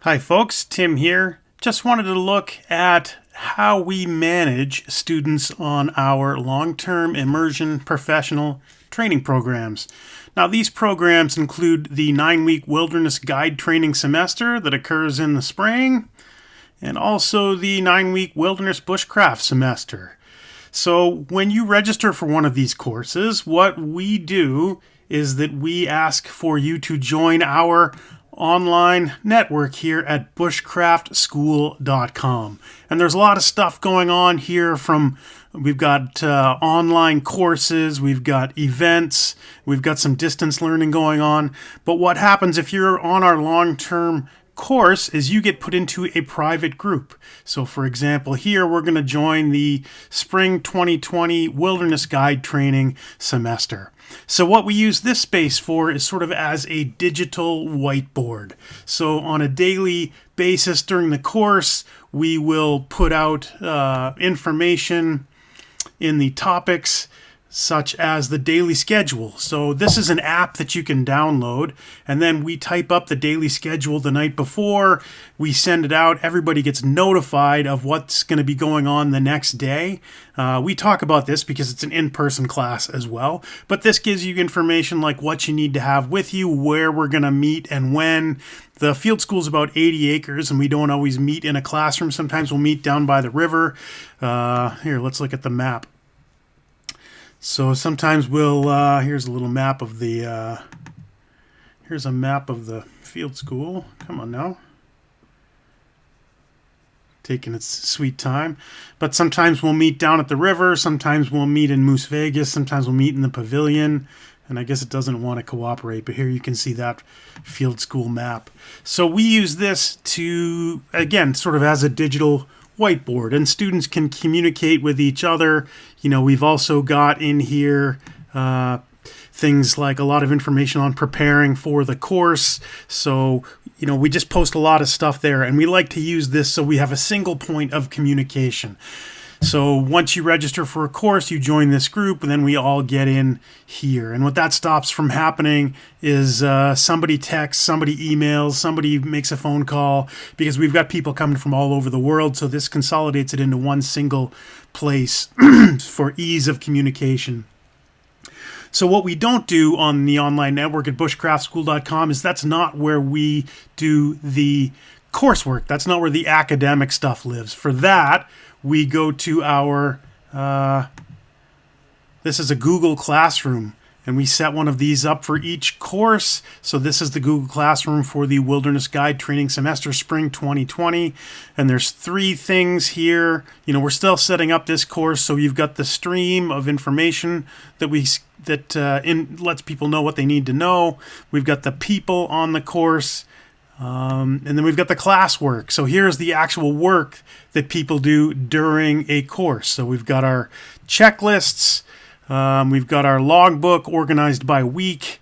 Hi folks, Tim here. Just wanted to look at how we manage students on our long-term immersion professional training programs. Now these programs include the 9-week wilderness guide training semester that occurs in the spring, and also the 9-week wilderness bushcraft semester. So when you register for one of these courses, what we do is that we ask for you to join our online network here at bushcraftschool.com. And there's a lot of stuff going on here we've got online courses, we've got events, we've got some distance learning going on. But what happens if you're on our long-term course is you get put into a private group. So for example, here we're going to join the Spring 2020 Wilderness Guide Training semester. So what we use this space for is sort of as a digital whiteboard. So on a daily basis during the course, we will put out information in the topics such as the daily schedule. So this is an app that you can download, and then we type up the daily schedule the night before, we send it out, everybody gets notified of what's going to be going on the next day. We talk about this because it's an in-person class as well, but this gives you information like what you need to have with you, where we're going to meet and when. The field school is about 80 acres, and we don't always meet in a classroom. Sometimes we'll meet down by the river. Here, let's look at the map. So sometimes we'll, here's a little map of the, here's a map of the field school. Come on now. Taking its sweet time. But sometimes we'll meet down at the river. Sometimes we'll meet in Moose Vegas. Sometimes we'll meet in the pavilion. And I guess it doesn't want to cooperate, but here you can see that field school map. So we use this to, again, sort of as a digital whiteboard, and students can communicate with each other. You know, we've also got in here things like a lot of information on preparing for the course. So, you know, we just post a lot of stuff there, and we like to use this so we have a single point of communication. So once you register for a course, you join this group, and then we all get in here. And what that stops from happening is somebody texts, somebody emails, somebody makes a phone call, because we've got people coming from all over the world. So this consolidates it into one single place for ease of communication. So what we don't do on the online network at bushcraftschool.com is that's not where we do the coursework. That's not where the academic stuff lives. For that, we go to our, this is a Google Classroom, and we set one of these up for each course. So this is the Google Classroom for the Wilderness Guide Training Semester Spring 2020. And there's 3 things here. You know, we're still setting up this course, so you've got the stream of information that lets people know what they need to know. We've got the people on the course. And then we've got the classwork. So here's the actual work that people do during a course. So we've got our checklists. We've got our logbook organized by week.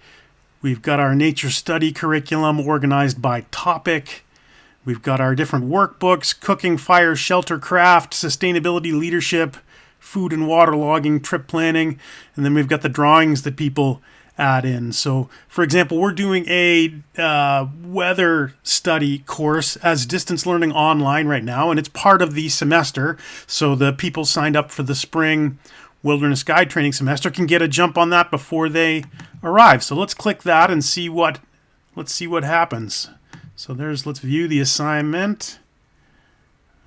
We've got our nature study curriculum organized by topic. We've got our different workbooks: cooking, fire, shelter, craft, sustainability, leadership, food and water logging, trip planning. And then we've got the drawings that people add in. So for example, we're doing a weather study course as distance learning online right now, and it's part of the semester. So the people signed up for the spring wilderness guide training semester can get a jump on that before they arrive. So let's click that and see what happens. So let's view the assignment.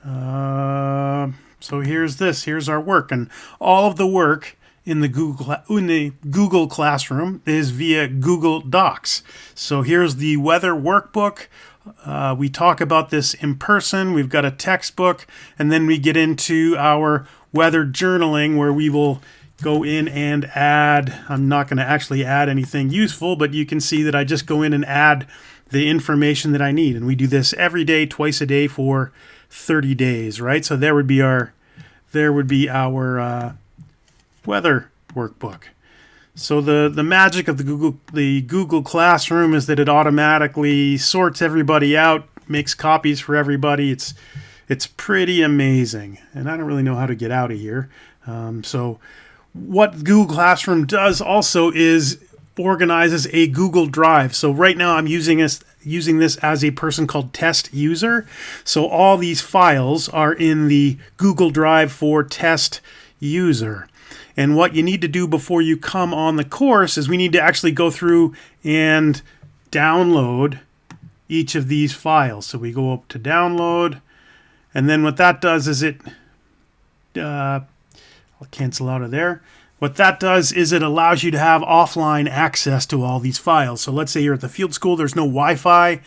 So here's our work, and all of the work in the Google Classroom is via Google Docs. So here's the weather workbook. We talk about this in person. We've got a textbook, and then we get into our weather journaling, where we will go in and add. I'm not going to actually add anything useful, but you can see that I just go in and add the information that I need. And we do this every day, twice a day for 30 days, right? So there would be our weather workbook. So the magic of the Google Classroom is that it automatically sorts everybody out, makes copies for everybody. It's pretty amazing, and I don't really know how to get out of here. So what Google Classroom does also is organizes a Google Drive. So right now I'm using using this as a person called test user. So all these files are in the Google Drive for test user. And what you need to do before you come on the course is we need to actually go through and download each of these files. So we go up to download, and then what that does is I'll cancel out of there. What that does is it allows you to have offline access to all these files. So let's say you're at the field school, there's no Wi-Fi.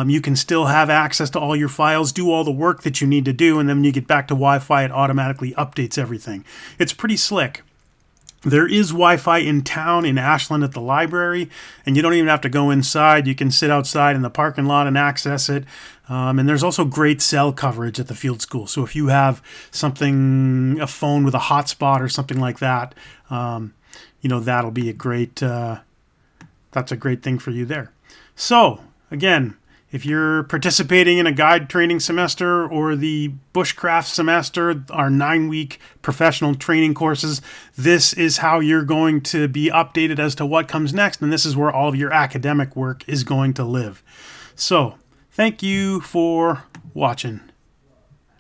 You can still have access to all your files, do all the work that you need to do, and then when you get back to Wi-Fi, it automatically updates everything. It's pretty slick. There is Wi-Fi in town in Ashland at the library, and you don't even have to go inside. You can sit outside in the parking lot and access it. And there's also great cell coverage at the field school. So if you have a phone with a hotspot or something like that, that'll be that's a great thing for you there. So again, if you're participating in a guide training semester or the bushcraft semester, our 9-week professional training courses, this is how you're going to be updated as to what comes next. And this is where all of your academic work is going to live. So thank you for watching.